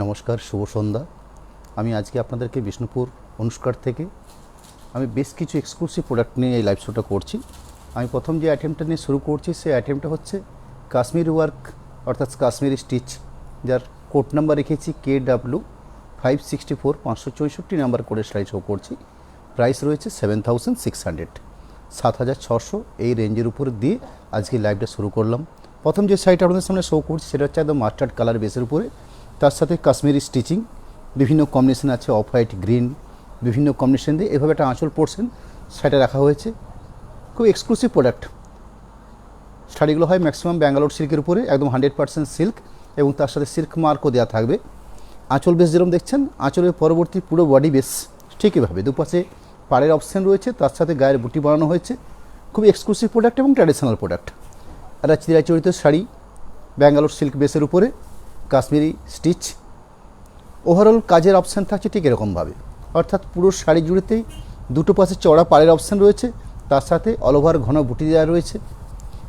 নমস্কার, শুভ সন্ধ্যা। আমি আজকে আপনাদেরকে বিষ্ণুপুর অনুষ্কার থেকে আমি বেশ কিছু এক্সক্লুসিভ প্রোডাক্ট নিয়ে এই লাইভ শোটা করছি। আমি প্রথম যে আইটেমটা নিয়ে শুরু করছি সেই আইটেমটা হচ্ছে কাশ্মীরি ওয়ার্ক অর্থাৎ কাশ্মীরি স্টিচ, যার কোড নাম্বার রেখেছি KW 564 564 নাম্বার কোডের শাড়ি শো করছি। প্রাইস রয়েছে 7600, 7600 এই রেঞ্জের উপর দিয়ে আজকে লাইভটা শুরু করলাম। প্রথম যে শাড়িটা আপনাদের সামনে শো করছি সেটা হচ্ছে একদম মাস্টার্ড কালার বেসের উপরে, তার সাথে কাশ্মীরি স্টিচিং, বিভিন্ন কম্বিনেশন আছে, অফ হোয়াইট, গ্রিন, বিভিন্ন কম্বিনেশন দিয়ে এভাবে একটা আঁচল পোর্শন শাড়িটা রাখা হয়েছে। খুব এক্সক্লুসিভ প্রোডাক্ট। শাড়িগুলো হয় ম্যাক্সিমাম ব্যাঙ্গালোর সিল্কের উপরে, একদম 100% সিল্ক এবং তার সাথে সিল্ক মার্কও দেওয়া থাকবে। আঁচল বেস যেরকম দেখছেন, আঁচলের পরবর্তী পুরো বডি বেস ঠিক এভাবে দুপাশে পাড়ের অপশান রয়েছে, তার সাথে গায়ের বুটি বানানো হয়েছে। খুব এক্সক্লুসিভ প্রোডাক্ট এবং ট্র্যাডিশনাল প্রোডাক্ট। একটা চিরাচরিত শাড়ি ব্যাঙ্গালোর সিল্ক বেসের উপরে কাশ্মীরি স্টিচ। ওভারঅল কাজের অপশান থাকছে ঠিক এরকমভাবে, অর্থাৎ পুরো শাড়ি জুড়েতেই দুটো পাশে চওড়া পাড়ের অপশান রয়েছে, তার সাথে অল ওভার ঘন বুটি দেওয়া রয়েছে।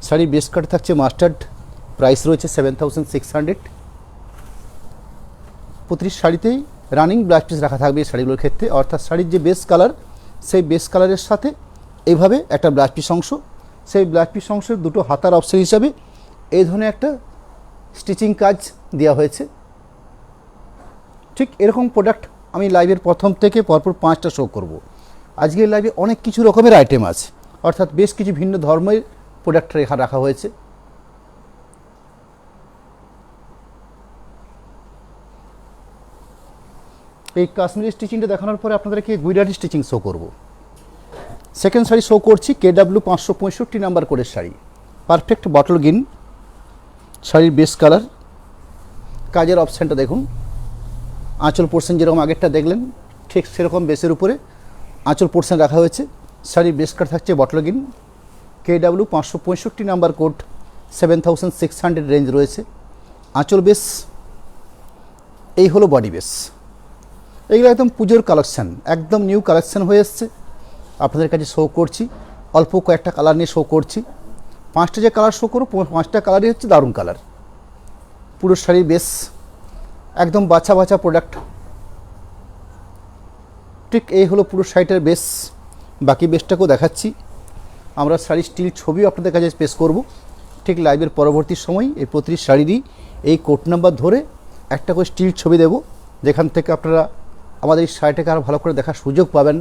শাড়ির বেস কাট থাকছে মাস্টার্ড, প্রাইস রয়েছে 7600। প্রতিটি শাড়িতেই রানিং ব্লাউজ পিস রাখা থাকবে এই শাড়িগুলোর ক্ষেত্রে, অর্থাৎ শাড়ির যে বেস কালার সেই বেস কালারের সাথে এইভাবে একটা ব্লাউজ পিস অংশ, সেই ব্লাউজ পিস অংশের দুটো হাতার অপশান হিসাবে এই ধরনের একটা স্টিচিং কাজ দেওয়া হয়েছে। ঠিক এরকম প্রোডাক্ট আমি লাইভের প্রথম থেকে পরপর 5টা শো করব। আজকের লাইভে অনেক কিছু রকমের আইটেম আছে, অর্থাৎ বেশ কিছু ভিন্ন ধর্মের প্রোডাক্ট রাখা হয়েছে। এই কাশ্মীরি স্টিচিংটা দেখানোর পরে আপনাদেরকে গুজরাটি স্টিচিং শো করব। সেকেন্ড শাড়ি শো করছি KW 565 নাম্বার কোডের শাড়ি, পারফেক্ট বটল গ্রিন। শাড়ির বেস কালার, কাজের অপশানটা দেখুন, আঁচল পোর্শন যেরকম আগেরটা দেখলেন ঠিক সেরকম বেসের উপরে আঁচল পোর্শন রাখা হয়েছে। শাড়ির বেস কাট থাকছে bottle green, KW 565 number code, 7600 range রয়েছে। আঁচল বেস, এই হলো বডি বেস। এইগুলো একদম পুজোর কালেকশান, একদম নিউ কালেকশান হয়ে এসছে, আপনাদের কাছে শো করছি। অল্প কয়েকটা কালার নিয়ে শো করছি। 5টা যে কালার শো করবো 5টা কালারই হচ্ছে দারুণ কালার। পুরো শাড়ির বেস একদম বাছা বাছা প্রোডাক্ট। ঠিক এই হলো পুরো শাড়িটার বেস। বাকি বেসটাকেও দেখাচ্ছি। আমরা শাড়ির স্টিল ছবিও আপনাদের কাছে পেশ করব ঠিক লাইভের পরবর্তী সময়। এই প্রতিটি শাড়িরই এই কোড নাম্বার ধরে একটা করে স্টিল ছবি দেব, যেখান থেকে আপনারা আমাদের এই শাড়িটাকে আরও ভালো করে দেখার সুযোগ পাবেন।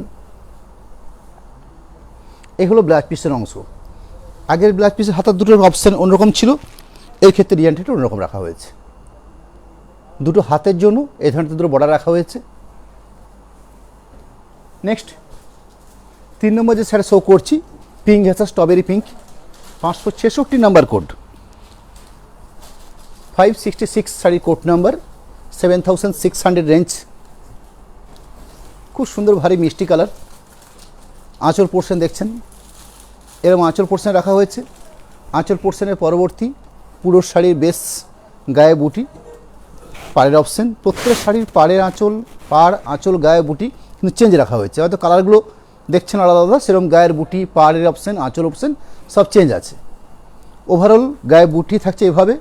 এই হলো ব্লাউজ পিসের অংশ। আগের ব্লাউজ পিসের হাতার দুটোর অপশান অন্যরকম ছিল, এই ক্ষেত্রে ডিজাইনটা অন্যরকম রাখা হয়েছে। দুটো হাতের জন্য এই ধরনের দুটো বর্ডার রাখা হয়েছে। নেক্সট 3 নম্বর যে শাড়ি শো করছি, পিঙ্ক আছে, strawberry pink, 566 number code, 566 sari code number, 7600 range. খুব সুন্দর ভারী মিষ্টি কালার। আঁচল পোর্শন দেখছেন, এরকম আঁচল পোর্শন রাখা হয়েছে। আঁচল পোর্শনের পরবর্তী পুরো শাড়ির বেস, গায়ে বুটি, পাড়ের অপশান। প্রত্যেক শাড়ির পাড়ের আঁচল, পাড়, আঁচল, গায়ে বুটি কিন্তু চেঞ্জ রাখা হয়েছে। হয়তো কালারগুলো দেখছেন আলাদা আলাদা, সেরকম গায়ের বুটি, পাড়ের অপশান, আঁচল অপশান সব চেঞ্জ আছে। ওভারঅল গায়ে বুটি থাকছে এভাবে।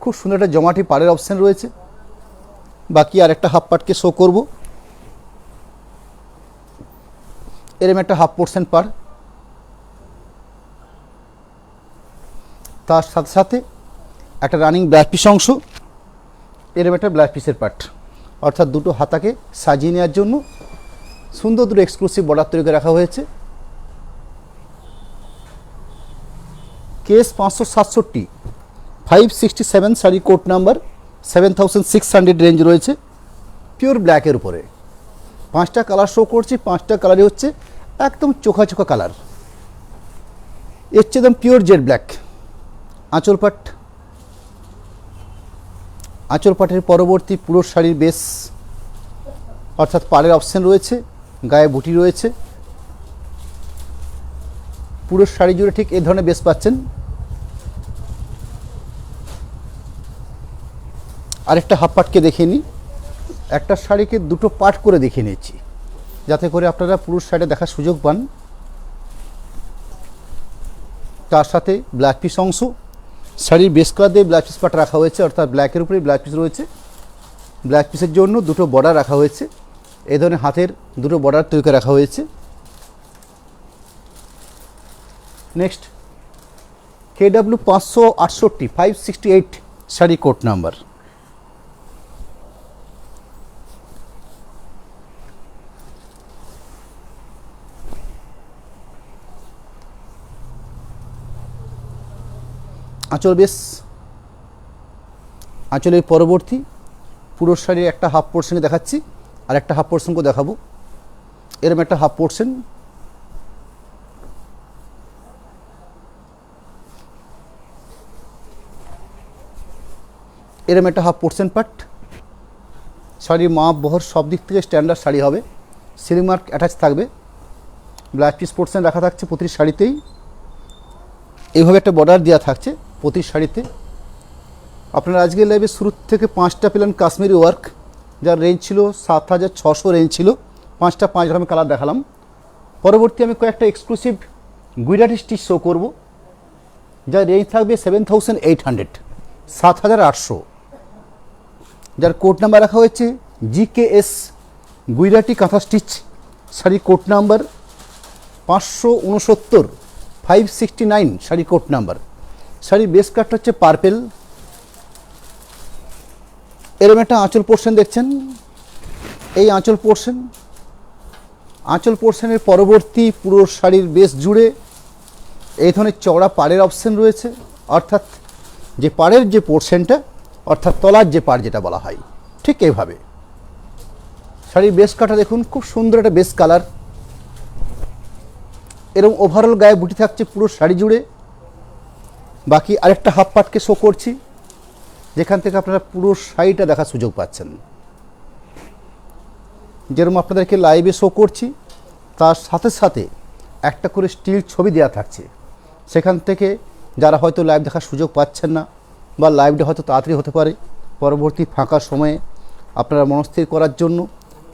খুব সুন্দর একটা জমাটি পাড়ের অপশান রয়েছে। বাকি আর একটা হাফ পার্টকে শো করব। এরকম একটা হাফ পোর্শন পাড়, তার সাথে সাথে একটা রানিং ব্লাউজ পিস অংশ, এরকম একটা ব্লাউজ পিসের পার্ট, অর্থাৎ দুটো হাতাকে সাজিয়ে নেওয়ার জন্য সুন্দর দুটো এক্সক্লুসিভ বর্ডার তৈরি করে রাখা হয়েছে। KS 567 567 sari code number, 7600 range রয়েছে। পিওর ব্ল্যাকের উপরে 5টা কালার শো করছি। 5টা কালারই হচ্ছে একদম চোখা চোখা কালার। এর হচ্ছে একদম পিওর জেড ব্ল্যাক। আঁচল পাট, আঁচল পাটের পরবর্তী পুরো শাড়ির বেস, অর্থাৎ পাড়ের অপশান রয়েছে, গায়ে বুটি রয়েছে। পুরো শাড়ি জুড়ে ঠিক এই ধরনের বেস পাচ্ছেন। আরেকটা হাফ পাটকে দেখিয়ে নিই। একটা শাড়িকে দুটো পার্ট করে দেখিয়ে নিচ্ছি, যাতে করে আপনারা পুরো শাড়িটা দেখার সুযোগ পান। তার সাথে ব্লাউজ পিস অংশ, শাড়ির বেস কালার দিয়ে ব্লাউজ পিস পাট রাখা হয়েছে, অর্থাৎ ব্ল্যাকের উপরে ব্লাউজ পিস রয়েছে। ব্লাউজ পিসের জন্য দুটো বর্ডার রাখা হয়েছে, এই ধরনের হাতের দুটো বর্ডার তৈরি করে রাখা হয়েছে। Next KW 568 568 sari code number. আঁচল বেশ, আঁচলের পরবর্তী পুরো শাড়ির একটা হাফ পোর্শনকে দেখাচ্ছি, আর একটা হাফ পোর্শনকে দেখাবো। এরকম একটা হাফ পোর্শন, এরকম একটা হাফ পোর্শন পার্ট। শাড়ির মাপ বহর সব দিক থেকে স্ট্যান্ডার্ড শাড়ি হবে, সিলিং মার্ক অ্যাটাচ থাকবে, ব্লাউজ পিস পোর্শন রাখা থাকছে প্রতি শাড়িতেই। এইভাবে একটা বর্ডার দেওয়া থাকছে প্রতি শাড়িতে। আপনারা আজকের লাইভে শুরু থেকে 5টা পেলেন কাশ্মীরি ওয়ার্ক, যার রেঞ্জ ছিল 7600 রেঞ্জ ছিল। 5টা 5 রকমের কালার দেখালাম। পরবর্তী আমি কয়েকটা এক্সক্লুসিভ গুজরাটি স্টিচ শো করব, যার রেঞ্জ থাকবে 7800, 7800, যার কোড নাম্বার রাখা হয়েছে GKS গুজরাটি কাঁথা স্টিচ। শাড়ির কোড নাম্বার 569 569 শাড়ির কোড নাম্বার। শাড়ির বেস কাটটা হচ্ছে পার্পেল। এরকম একটা আঁচল পোর্শন দেখছেন, এই আঁচল পোর্শনের পরবর্তী পুরো শাড়ির বেস জুড়ে এই ধরনের চওড়া পাড়ের অপশন রয়েছে, অর্থাৎ যে পাড়ের যে পোর্শনটা, অর্থাৎ তলার যে পাড় যেটা বলা হয়, ঠিক এইভাবে। শাড়ির বেস কাটা দেখুন, খুব সুন্দর একটা বেস কালার। এরকম ওভারঅল গায়ে বুটি থাকছে পুরো শাড়ি জুড়ে। বাকি আরেকটা হাফ পার্টকে শো করছি, যেখান থেকে আপনারা পুরো শাড়িটা দেখার সুযোগ পাচ্ছেন। যেরকম আপনাদেরকে লাইভে শো করছি, তার সাথে সাথে একটা করে স্টিল ছবি দেওয়া থাকছে, সেখান থেকে যারা হয়তো লাইভ দেখার সুযোগ পাচ্ছেন না, বা লাইভটা হয়তো তাড়াতাড়ি হতে পারে, পরবর্তী ফাঁকা সময়ে আপনারা মনস্থির করার জন্য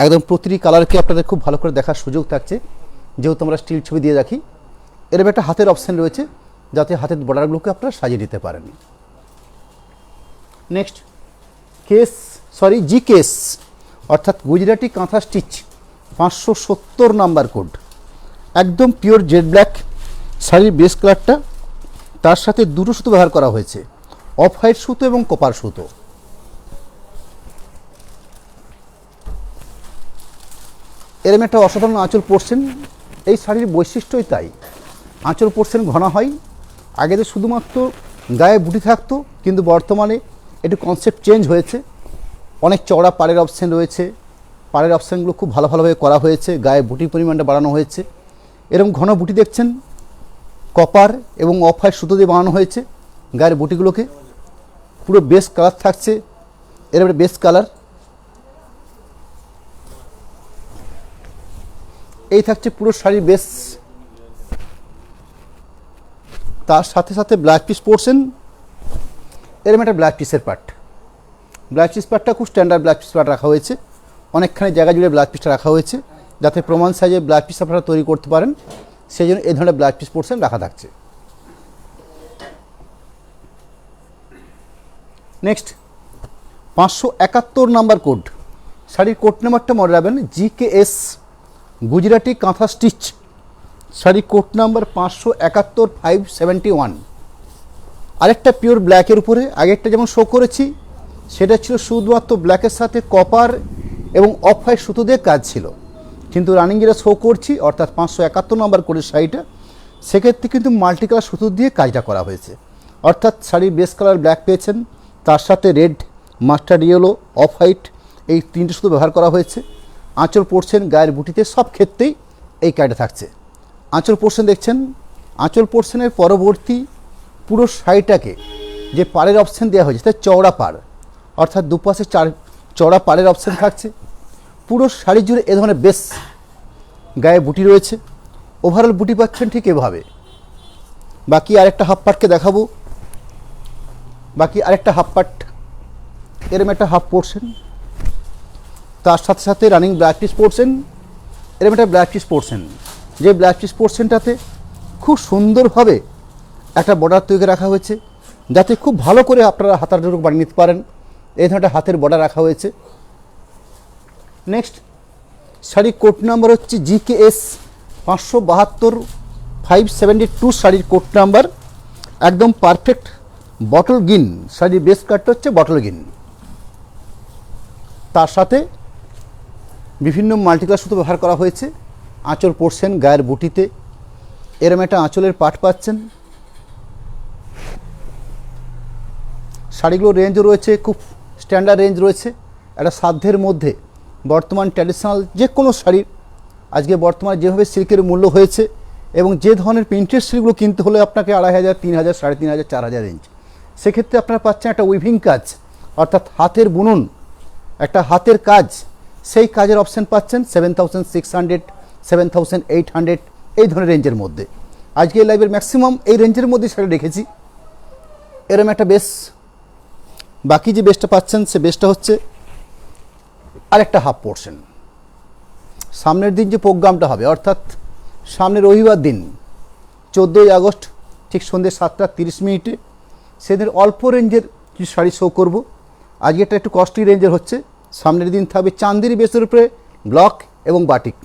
একদম প্রতিটি কালারকে আপনাদের খুব ভালো করে দেখার সুযোগ থাকছে, যেহেতু আমরা স্টিল ছবি দিয়ে রাখি। এরকম একটা হাতের অপশান রয়েছে, যাতে হাতের বর্ডারগুলোকে আপনারা সাজিয়ে দিতে পারেন। নেক্সট GKS অর্থাৎ গুজরাটি কাঁথা স্টিচ 570 নাম্বার কোড, একদম পিওর জেড ব্ল্যাক শাড়ির বেস কালারটা। তার সাথে দুটো সুতো ব্যবহার করা হয়েছে, অফ হোয়াইট সুতো এবং কপার সুতো। এরম একটা অসাধারণ আঁচল পোর্শন। এই শাড়ির বৈশিষ্ট্যই তাই, আঁচল পোর্শন ঘনা হয়। আগে তো শুধুমাত্র গায়ে বুটি থাকতো, কিন্তু বর্তমানে একটু কনসেপ্ট চেঞ্জ হয়েছে, অনেক চওড়া পাড়ের অপশান রয়েছে। পাড়ের অপশানগুলো খুব ভালোভাবে করা হয়েছে, গায়ে বুটির পরিমাণটা বাড়ানো হয়েছে। এরকম ঘন বুটি দেখছেন, কপার এবং অফ হোয়াইট সুতো দিয়ে বানানো হয়েছে গায়ের বুটিগুলোকে। পুরো বেস কালার থাকছে, এরকম বেস কালার। এই থাকছে পুরো শাড়ির বেস। তার সাথে সাথে ব্লাউজ পিস পোর্শন, এরকম একটা ব্লাউজ পিসের পার্ট। ব্লাউজ পিস পার্টটা খুব স্ট্যান্ডার্ড ব্লাউজ পিস পার্ট রাখা হয়েছে, অনেকখানি জায়গা জুড়ে ব্লাউজ পিসটা রাখা হয়েছে, যাতে প্রমাণ সাইজে ব্লাউজ পিস আপনারা তৈরি করতে পারেন, সেই জন্য এই ধরনের ব্লাউজ পিস পোর্শন রাখা থাকছে। নেক্সট 571 নাম্বার কোড, শাড়ির কোড নাম্বারটা মনে রাখবেন GKS গুজরাটি কাঁথা স্টিচ। শাড়ির কোড নাম্বার 571 571। আরেকটা পিওর ব্ল্যাকের উপরে, আগেরটা যেমন শো করেছি সেটা ছিল শুধুমাত্র ব্ল্যাকের সাথে কপার এবং অফ হোয়াইট সুতো দিয়ে কাজ ছিল, কিন্তু রানিং যেটা শো করছি অর্থাৎ 571 নাম্বার কোডের শাড়িটা, সেক্ষেত্রে কিন্তু মাল্টি কালার সুতো দিয়ে কাজটা করা হয়েছে। অর্থাৎ শাড়ির বেস কালার ব্ল্যাক পেয়েছেন, তার সাথে red, mustard yellow, off white, এই তিনটে সুতো ব্যবহার করা হয়েছে। আঁচল পোর্শন, গায়ের বুটিতে সব ক্ষেত্রেই এই কাজটা থাকছে। আঁচল পোর্শন দেখছেন, আঁচল পোর্শনের পরবর্তী পুরো শাড়িটাকে যে পাড়ের অপশান দেওয়া হয়েছে, তার চওড়া পাড়, অর্থাৎ দুপাশে চওড়া পাড়ের অপশান থাকছে। পুরো শাড়ি জুড়ে এ ধরনের বেশ গায়ে বুটি রয়েছে, ওভারঅল বুটি পাচ্ছেন ঠিক এভাবে। বাকি আরেকটা হাফ পার্টকে দেখাবো। বাকি আরেকটা হাফ পার্ট, এরম একটা হাফ পোর্শন, তার সাথে সাথে রানিং ব্লাউজ পিস পোর্শন, এরম একটা ব্লাউজ পিস পোর্শন, যে ব্লাউজ পিস পোর্শনটাতে খুব সুন্দরভাবে একটা বর্ডার তৈরি রাখা হয়েছে, যাতে খুব ভালো করে আপনারা হাতার ডোর বানিয়ে নিতে পারেন। এই ধরনের হাতের বর্ডার রাখা হয়েছে, নেক্সট শাড়ির কোড নাম্বার হচ্ছে GKS 572 572 শাড়ির কোড নাম্বার, একদম পারফেক্ট বটল গ্রিন। শাড়ির বেস কাটটা হচ্ছে বটল গ্রিন, তার সাথে বিভিন্ন মাল্টিকালার সুতো ব্যবহার করা হয়েছে। আঁচল পোর্শন গায়ের বুটিতে এরম একটা আঁচলের পাট পাচ্ছেন। শাড়িগুলোর রেঞ্জও রয়েছে, খুব স্ট্যান্ডার্ড রেঞ্জ রয়েছে, একটা সাধ্যের মধ্যে। বর্তমান ট্র্যাডিশনাল যে কোনো শাড়ির আজকে বর্তমানে যেভাবে সিল্কের মূল্য হয়েছে এবং যে ধরনের প্রিন্টেড সিল্কগুলো কিনতে হলে আপনাকে 2500, 3000, 3500, 4000 রেঞ্জ, সেক্ষেত্রে আপনারা পাচ্ছেন একটা উইভিং কাজ, অর্থাৎ হাতের বুনন, একটা হাতের কাজ, সেই কাজের অপশান পাচ্ছেন 7600, 7800 এই ধরনের রেঞ্জের মধ্যে। আজকে এই লাইভের ম্যাক্সিমাম এই রেঞ্জের মধ্যে শাড়ি রেখেছি। এরম একটা বেস, বাকি যে বেসটা পাচ্ছেন সে বেসটা হচ্ছে আরেকটা হাফ পোর্শন। সামনের দিন যে প্রোগ্রামটা হবে, অর্থাৎ সামনের রবিবার দিন 14ই আগস্ট ঠিক সন্ধ্যে 7:30 সেদিন অল্প রেঞ্জের কিছু শাড়ি শো করব। আজকে এটা একটু কস্টলি রেঞ্জের হচ্ছে। সামনের দিন থাকবে চান্দেরি বেসের উপরে ব্লক এবং বাটিক।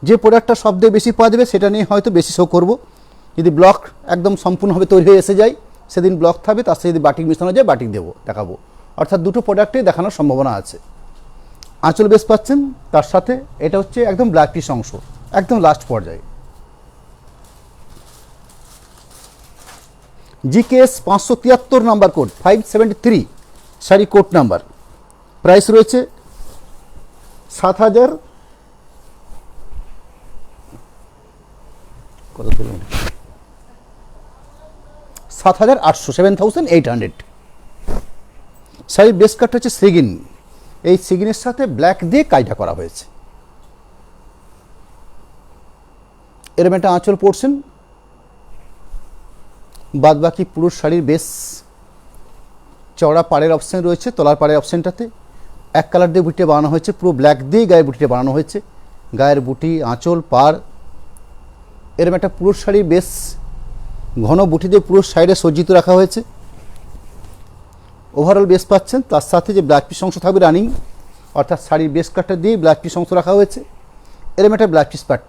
যে প্রোডাক্টটা সবথেকে বেশি পাওয়া যাবে সেটা নিয়ে হয়তো বেশি শো করব। যদি ব্লক একদম সম্পূর্ণভাবে তৈরি হয়ে এসে যায় সেদিন ব্লক থাকবে, তার সাথে যদি বাটিক মিশানো যায় বাটিক দেখাবো। অর্থাৎ দুটো প্রোডাক্টেই দেখানোর সম্ভাবনা আছে। আঁচল বেস পাচ্ছেন, তার সাথে এটা হচ্ছে একদম ব্ল্যাক পিস অংশ, একদম লাস্ট পর্যায়ে। GKS 573 number code 573 sari code number. Price রয়েছে 7000 7800, 7800। শাড়ির বেস কাটটা হচ্ছে সিগিন। এই সিগিনের সাথে ব্ল্যাক দিয়ে কাজটা করা হয়েছে। এরম একটা আঁচল পোর্শন, বাদ বাকি পুরো শাড়ির বেস চওড়া পাড়ের অপশান রয়েছে। তলার পাড়ের অপশানটাতে এক কালার দিয়ে বুটিটা বানানো হয়েছে, পুরো ব্ল্যাক দিয়ে গায়ের বুটিটা বানানো হয়েছে। গায়ের বুটি, আঁচল, পাড়, এরম একটা পুরো শাড়ির বেস ঘন বুটি দিয়ে পুরো সাইডে সজ্জিত রাখা হয়েছে। ওভারঅল বেস পাচ্ছেন, তার সাথে যে ব্ল্যাক পিস অংশ থাকবে রানিং, অর্থাৎ শাড়ির বেস কাটটা দিয়ে ব্ল্যাক পিস অংশ রাখা হয়েছে। এরম একটা ব্ল্যাক পিস পার্ট।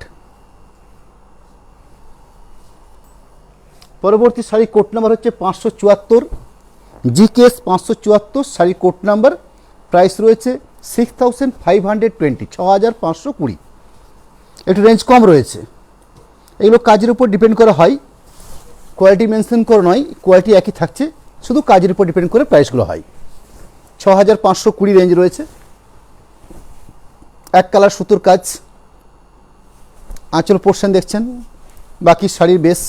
পরবর্তী শাড়ি কোড নাম্বার হচ্ছে 574, GKS 574 sari code number. Price রয়েছে 6520, 6520। একটু রেঞ্জ কম রয়েছে। এগুলো কাজের উপর ডিপেন্ড করা হয়, কোয়ালিটি মেনশন করে নয়, কোয়ালিটি একই থাকছে, শুধু কাজের উপর ডিপেন্ড করে প্রাইসগুলো হয়। 6520 রেঞ্জ রয়েছে। এক কালার সুতোর কাজ, আঁচল পোর্শন দেখছেন, বাকি শাড়ির বেস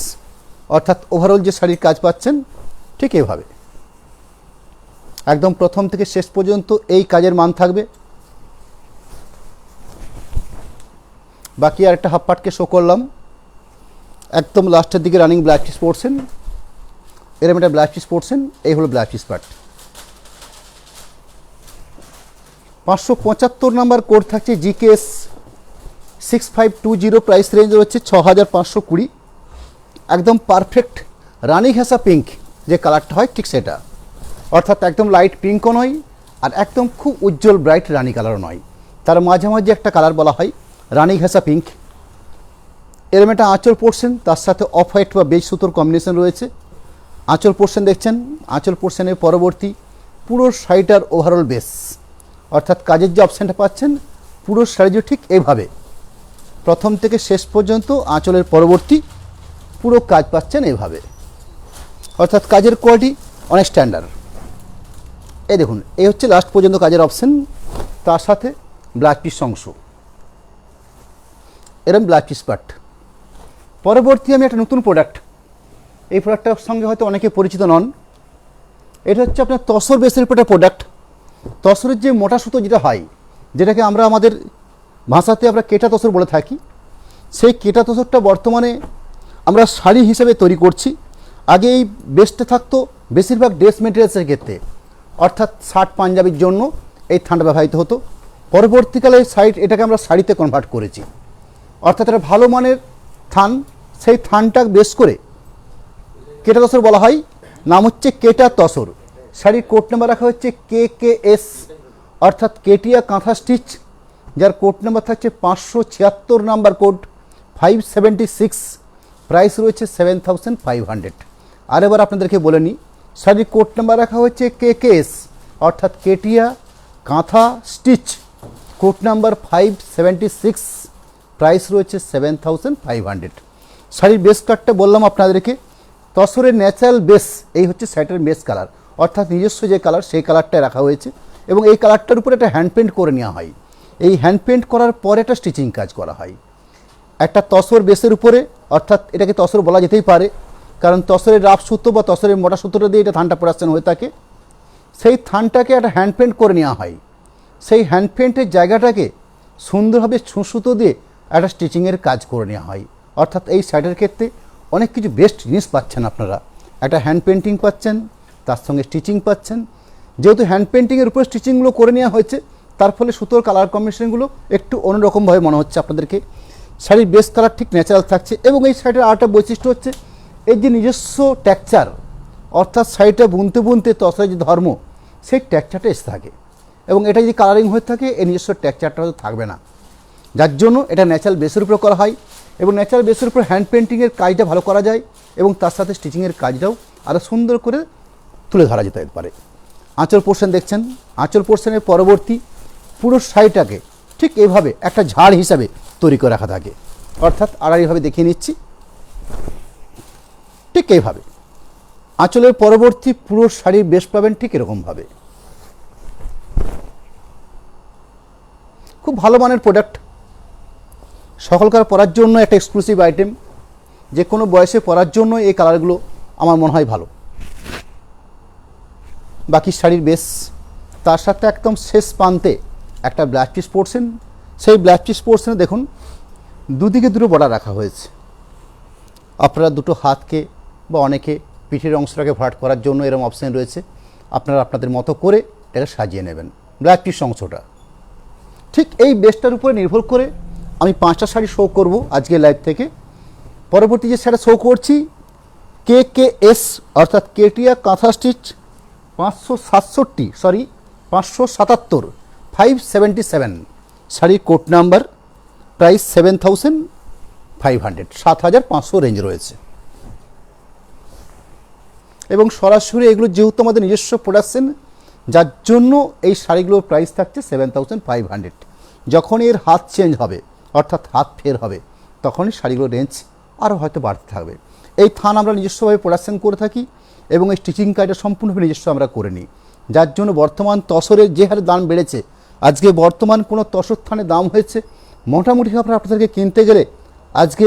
অর্থাৎ ওভারঅল যে শাড়ির কাজ পাচ্ছেন ঠিক এভাবে একদম প্রথম থেকে শেষ পর্যন্ত এই কাজের মান থাকবে। বাকি আর একটা হাফ পার্টকে শো করলাম, একদম লাস্টের দিকে রানিং ব্ল্যাক পিস পোর্শন। এরম একটা ব্ল্যাক পিস পোর্শন, এই হলো black piece part. 575 number code থাকছে GKS 6520, প্রাইস রেঞ্জ রয়েছে 6520। একদম পারফেক্ট রানী ঘেঁষা পিঙ্ক যে কালারটা হয় ঠিক সেটা, অর্থাৎ একদম লাইট পিঙ্কও নয় আর একদম খুব উজ্জ্বল ব্রাইট রানী কালারও নয়, তার মাঝামাঝি একটা কালার বলা হয় রানী ঘেঁষা পিঙ্ক। এরম একটা আঁচল পোর্শন, তার সাথে অফ হোয়াইট বা বেজ সুতোর কম্বিনেশন রয়েছে। আঁচল পোর্শন দেখছেন, আঁচল পোর্শনের পরবর্তী পুরো শাড়িটার ওভারঅল বেস, অর্থাৎ কাজের যে অপশানটা পাচ্ছেন পুরো শাড়ি ঠিক এইভাবে প্রথম থেকে শেষ পর্যন্ত আঁচলের পরবর্তী পুরো কাজ পাচ্ছেন এইভাবে, অর্থাৎ কাজের কোয়ালিটি অনেক স্ট্যান্ডার্ড। এই দেখুন, এই হচ্ছে লাস্ট পর্যন্ত কাজের অপশান, তার সাথে ব্ল্যাক পিস অংশ, এরম ব্ল্যাক পিস পার্ট। পরবর্তী আমি একটা নতুন প্রোডাক্ট, এই প্রোডাক্টটার সঙ্গে হয়তো অনেকে পরিচিত নন। এটা হচ্ছে আপনার তসর বেসের উপর একটা প্রোডাক্ট। তসরের যে মোটা সুতো যেটা হয়, যেটাকে আমরা আমাদের ভাষাতে আমরা কেটা তসর বলে থাকি, সেই কেটা তসরটা বর্তমানে আমরা শাড়ি হিসেবে তৈরি করছি। আগে এই বেসটা থাকতো বেশিরভাগ ড্রেস মেটেরিয়ালসের ক্ষেত্রে, অর্থাৎ শার্ট পাঞ্জাবির জন্য এই থানটা ব্যবহৃত হতো। পরবর্তীকালে এটাকে আমরা শাড়িতে কনভার্ট করেছি, অর্থাৎ একটা ভালো মানের থান, সেই থানটা বেস করে কেটা তসর বলা হয়, নাম হচ্ছে কেটা তসর। শাড়ির কোড নাম্বার রাখা হচ্ছে KKS, অর্থাৎ কেটিয়া কাঁথা স্টিচ যার কোড নাম্বার থাকছে 576 নাম্বার কোড, 576, প্রাইস রয়েছে 7500। আর এবার আপনাদেরকে বলে নিই, শাড়ির কোড নাম্বার রাখা হচ্ছে KKS, অর্থাৎ কেটিয়া কাঁথা স্টিচ, কোড নাম্বার 576, প্রাইস রয়েছে 7500। শাড়ির বেস কালারটা বললাম আপনাদেরকে, তসরের ন্যাচারাল বেস, এই হচ্ছে শাড়িটার বেস কালার, অর্থাৎ নিজস্ব যে কালার সেই কালারটাই রাখা হয়েছে। এবং এই কালারটার উপরে একটা হ্যান্ড পেন্ট করে নেওয়া হয়। এই হ্যান্ড পেন্ট করার পরে একটা স্টিচিং কাজ করা হয় একটা তসর বেসের উপরে, অর্থাৎ এটাকে তসর বলা যেতেই পারে, কারণ তসরের রাফ সুতো বা তসরের মোটা সুতোটা দিয়ে এটা থানটা প্রোডাকশন হয়ে থাকে। সেই থানটাকে একটা হ্যান্ড পেন্ট করে নেওয়া হয়। সেই হ্যান্ড পেন্টের জায়গাটাকে সুন্দরভাবে সুতো দিয়ে একটা স্টিচিংয়ের কাজ করে নেওয়া হয়। অর্থাৎ এই শাড়ির ক্ষেত্রে অনেক কিছু বেস্ট জিনিস পাচ্ছেন আপনারা, একটা হ্যান্ড পেন্টিং পাচ্ছেন, তার সঙ্গে স্টিচিং পাচ্ছেন। যেহেতু হ্যান্ড পেন্টিংয়ের উপর স্টিচিংগুলো করে নেওয়া হয়েছে, তার ফলে সুতোর কালার কম্বিনেশনগুলো একটু অন্যরকমভাবে মনে হচ্ছে আপনাদেরকে। শাড়ির বেস কালার ঠিক ন্যাচারাল থাকছে। এবং এই শাড়িটার আরেকটা বৈশিষ্ট্য হচ্ছে এই যে নিজস্ব টেক্সচার, অর্থাৎ শাড়িটা বুনতে বুনতে তসরের যে ধর্ম, সেই টেক্সচারটা এসে থাকে। এবং এটা যদি কালারিং হয়ে থাকে, এই নিজস্ব টেক্সচারটা হয়তো থাকবে না, যার জন্য এটা ন্যাচারাল বেসের উপর করা হয়। এবং ন্যাচারাল বেসের উপর হ্যান্ড পেন্টিংয়ের কাজটা ভালো করা যায়, এবং তার সাথে স্টিচিংয়ের কাজটাও আরও সুন্দর করে তুলে ধরা যেতে পারে। আঁচল পোর্শন দেখছেন, আঁচল পোর্শনের পরবর্তী পুরো শাড়িটাকে ঠিক এইভাবে একটা ঝাড় হিসাবে তৈরি করে রাখা থাকে। অর্থাৎ আড়াআড়িভাবে দেখিয়ে নিচ্ছি, ঠিক এইভাবে আঁচলের পরবর্তী পুরো শাড়ির বেশ পাবেন ঠিক এরকমভাবে। খুব ভালো মানের প্রোডাক্ট, সকলকার পরার জন্য একটা এক্সক্লুসিভ আইটেম, যে কোনো বয়সে পরার জন্য এই কালারগুলো আমার মনে হয় ভালো। বাকি শাড়ির বেশ, তার সাথে একদম শেষ প্রান্তে একটা ব্লাউজ পিস পোর্শন। সেই ব্লাউজ পিস পোর্শনে দেখুন দুদিকে দুটো বর্ডার রাখা হয়েছে। আপনারা দুটো হাতকে বা অনেকে পিঠের অংশটাকে ভরাট করার জন্য এরকম অপশান রয়েছে, আপনারা আপনাদের মতো করে এটাকে সাজিয়ে নেবেন। ব্লাউজ পিস অংশটা ঠিক এই বেসটার উপরে নির্ভর করে আমি 5টা শাড়ি শো করব আজকে লাইভ থেকে। পরবর্তী যে শাড়ি শো করছি KKS, অর্থাৎ কেটিয়া কাঁথা স্টিচ, 577, 577, শাড়ির কোড নাম্বার, প্রাইস 7500, 7500 রেঞ্জ রয়েছে। এবং সরাসরি এগুলো যেহেতু আমাদের নিজস্ব প্রোডাকশন, যার জন্য এই শাড়িগুলোর প্রাইস থাকছে 7500। যখন এর হাত চেঞ্জ হবে, অর্থাৎ হাত ফের হবে, তখনই শাড়িগুলোর রেঞ্জ আরও হয়তো বাড়তে থাকবে। এই থান আমরা নিজস্বভাবে প্রোডাকশন করে থাকি, এবং এই স্টিচিং কাজটা সম্পূর্ণভাবে নিজস্ব আমরা করে নিই, যার জন্য বর্তমান তসরের যে হারে দাম বেড়েছে, আজকে বর্তমান কোনো তসর থানের দাম হয়েছে মোটামুটি আপনাদেরকে কিনতে গেলে আজকে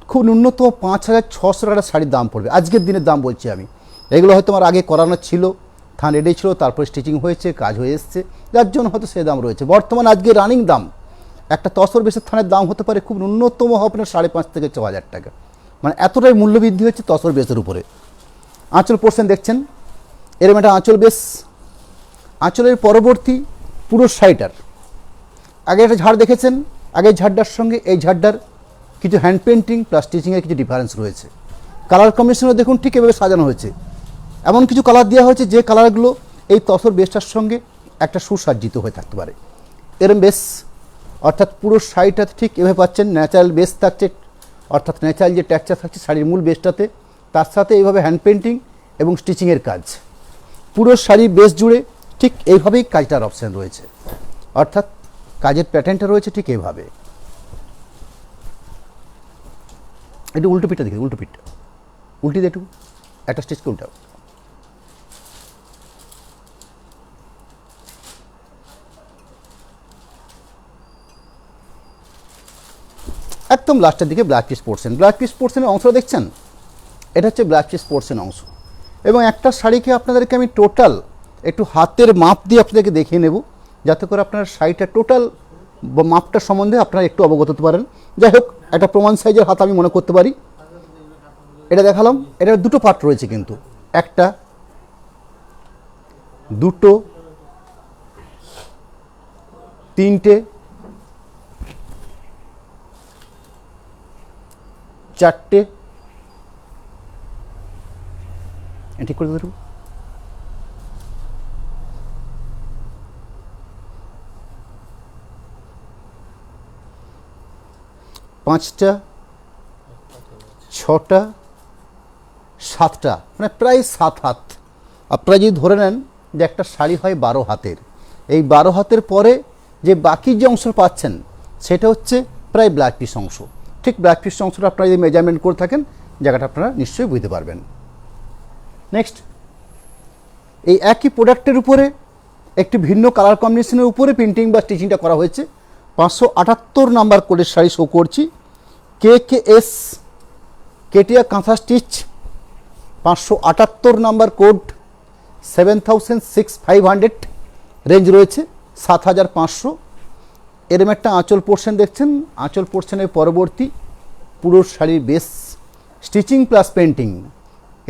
খুব ন্যূনতম 5600 টাকা শাড়ির দাম পড়বে। আজকের দিনের দাম বলছি আমি। এগুলো হয়তো আমার আগে করানো ছিল, থান রেডি ছিল, তারপরে স্টিচিং হয়েছে, কাজ হয়ে এসছে, যার জন্য হয়তো সেই দাম রয়েছে। বর্তমান আজকে রানিং দাম একটা তসর বেসের থানের দাম হতে পারে খুব ন্যূনতম আপনার 5,500 থেকে 6,000 টাকা। মানে এতটাই মূল্যবৃদ্ধি হচ্ছে তসর বেসের উপরে। আঁচল পোর্শন দেখছেন, এরকম একটা আঁচল বেস। আঁচলের পরবর্তী পুরো শাড়িটার আগে একটা ঝাড় দেখেছেন, আগের ঝাড়টার সঙ্গে এই ঝাড়টার কিছু হ্যান্ড পেন্টিং প্লাস স্টিচিংয়ের কিছু ডিফারেন্স রয়েছে। কালার কম্বিনেশনও দেখুন ঠিক এভাবে সাজানো হয়েছে। এমন কিছু কালার দেওয়া হয়েছে যে কালারগুলো এই তসর বেসটার সঙ্গে একটা সুসজ্জিত হয়ে থাকতে পারে। এরম বেস, অর্থাৎ পুরো শাড়িটা ঠিক এভাবে পাচ্ছেন। ন্যাচারাল বেস থাকছে, অর্থাৎ ন্যাচারাল যে টেক্সচার থাকছে শাড়ির মূল বেসটাতে, তার সাথে এইভাবে হ্যান্ড পেন্টিং এবং স্টিচিংয়ের কাজ পুরো শাড়ির বেস জুড়ে ঠিক এইভাবেই কাজটার অপশান রয়েছে। অর্থাৎ কাজের প্যাটার্নটা রয়েছে ঠিক এইভাবে। একটু উল্টো পিঠটা দেখে, উল্টো পিঠটা উল্টি দিয়ে একটু একটা স্টিচকে উল্টাও। একদম লাস্টের দিকে blouse piece portion, blouse piece পোর্শনের অংশটা দেখছেন, এটা হচ্ছে ব্লাউজ পিস পোর্শন অংশ। এবং একটা শাড়িকে আপনাদেরকে আমি টোটাল একটু হাতের মাপ দিয়ে আপনাদেরকে দেখিয়ে নেব, যাতে করে আপনার শাড়িটা টোটাল মাপটা সম্বন্ধে আপনারা একটু অবগত হতে পারেন। যাই হোক, একটা প্রমাণ সাইজের হাত আমি মনে করতে পারি। এটা দেখালাম, এটার দুটো পার্ট রয়েছে কিন্তু, একটা, দুটো, তিনটে, চারটে, ঠিক করে দেবো, 5টা 6টা 7টা, মানে প্রায় 7 হাত। আপনারা যদি ধরে নেন যে একটা শাড়ি হয় 12 হাতের, এই 12 হাতের পরে যে বাকি যে অংশ পাচ্ছেন সেটা হচ্ছে প্রায় ব্লাউজ পিস অংশ। ঠিক ব্লাউজ পিস অংশটা আপনারা যদি মেজারমেন্ট করে থাকেন জায়গাটা আপনারা নিশ্চয়ই বুঝতে পারবেন। নেক্সট, এই একই প্রোডাক্টের উপরে একটি ভিন্ন কালার কম্বিনেশনের উপরে প্রিন্টিং বা স্টিচিংটা করা হয়েছে। 578 নাম্বার কোডের শাড়ি শো করছি, KKS কেটিয়া কাঁথা স্টিচ, 578 নাম্বার কোড, 7500 রেঞ্জ রয়েছে, 7500। এরম একটা আঁচল পোর্শন দেখছেন, আঁচল পোর্শনের পরবর্তী পুরো শাড়ির বেস স্টিচিং প্লাস পেন্টিং,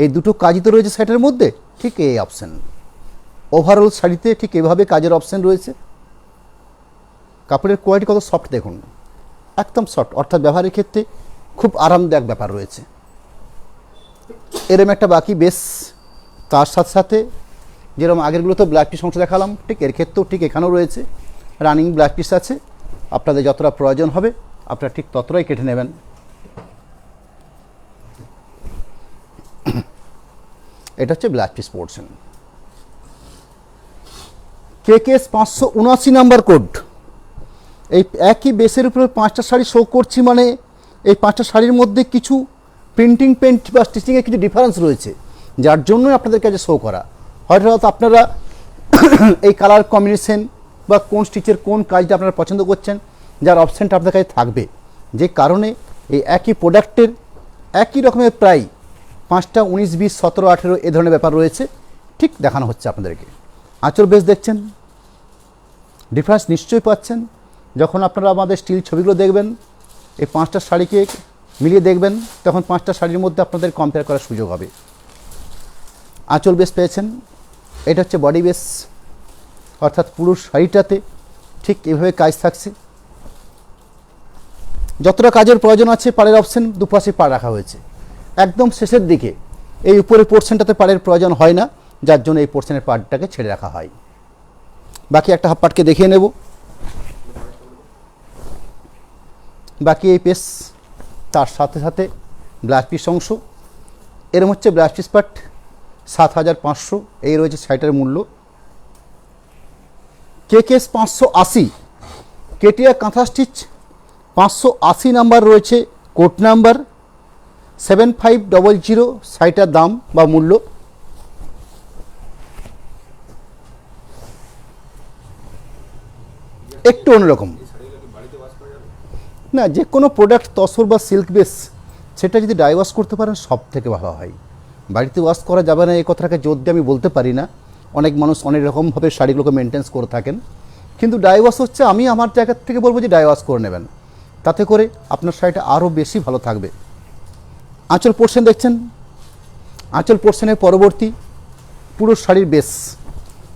এই দুটো কাজই তো রয়েছে সেটের মধ্যে। ঠিক এই অপশান ওভারঅল শাড়িতে ঠিক এভাবে কাজের অপশান রয়েছে। কাপড়ের কোয়ালিটি কত সফট দেখুন, একদম সফট, অর্থাৎ ব্যবহারের ক্ষেত্রে খুব আরামদায়ক ব্যাপার রয়েছে। এরম একটা বাকি বেস, তার সাথে সাথে যেরকম আগেরগুলো তো ব্লাউজ পিস অংশ দেখালাম, ঠিক এর ক্ষেত্রেও ঠিক এখানেও রয়েছে রানিং ব্লাউজ পিস আছে। আপনাদের যতটা প্রয়োজন হবে আপনারা ঠিক ততটাই কেটে নেবেন। এটা হচ্ছে blouse piece portion. KKS 579 number code, এই একই বেসের উপরে 5টা শাড়ি শো করছি, মানে এই 5টা শাড়ির মধ্যে কিছু প্রিন্টিং পেন্ট বা স্টিচিংয়ের কিছু ডিফারেন্স রয়েছে, যার জন্যই আপনাদের কাছে শো করা। হয়তো আপনারা এই কালার কম্বিনেশন বা কোন স্টিচের কোন কাজটা আপনারা পছন্দ করছেন, যার অপশানটা আপনার কাছে থাকবে, যে কারণে এই একই প্রোডাক্টের একই রকমের প্রায় 5টা 19, 20, 17, 18 এ ধরনের ব্যাপার রয়েছে, ঠিক দেখানো হচ্ছে আপনাদেরকে। আঁচল বেশ দেখছেন, ডিফারেন্স নিশ্চয়ই পাচ্ছেন। যখন আপনারা আমাদের স্টিল ছবিগুলো দেখবেন, এই 5টা শাড়িকে মিলিয়ে দেখবেন, তখন 5টা শাড়ির মধ্যে আপনাদের কম্পেয়ার করার সুযোগ হবে। আঁচল বেশ পেয়েছেন, এটা হচ্ছে বডি বেস, অর্থাৎ পুরো শাড়িটাতে ঠিক এভাবে কাজ থাকছে। যতটা কাজের প্রয়োজন আছে পাড়ের অপশান দুপাশে পাড় রাখা হয়েছে। একদম শেষের দিকে এই উপরের পোর্শনটাতে পাড়ের প্রয়োজন হয় না, যার জন্য এই পোর্শনের পাড়টাকে ছেড়ে রাখা হয়। বাকি একটা হাফ পার্টকে দেখিয়ে নেব। বাকি এই পেস, তার সাথে সাথে ব্লাউজ পিস অংশ, এরম হচ্ছে ব্লাউজ পিস পার্ট, 7500 এই রয়েছে শাড়িটার মূল্য। KKS 580 কেটিয়া কাঁথা স্টিচ, 580 নাম্বার রয়েছে কোড নাম্বার, 7500 শাড়িটার দাম বা মূল্য। একটু অন্যরকম না, যে কোনো প্রোডাক্ট তসর বা সিল্ক বেস সেটা যদি ডাই ওয়াশ করতে পারেন সব থেকে ভালো হয়। বাড়িতে ওয়াশ করা যাবে না এই কথাটাকে জোর দিয়ে আমি বলতে পারি না, অনেক মানুষ অনেক রকমভাবে শাড়িগুলোকে মেনটেন্স করে থাকেন, কিন্তু ডাই ওয়াশ হচ্ছে, আমি আমার জায়গা থেকে বলবো যে ডাই ওয়াশ করে নেবেন, তাতে করে আপনার শাড়িটা আরও বেশি ভালো থাকবে। আঁচল পোর্শন দেখছেন, আঁচল পোর্শনের পরবর্তী পুরো শাড়ির বেস,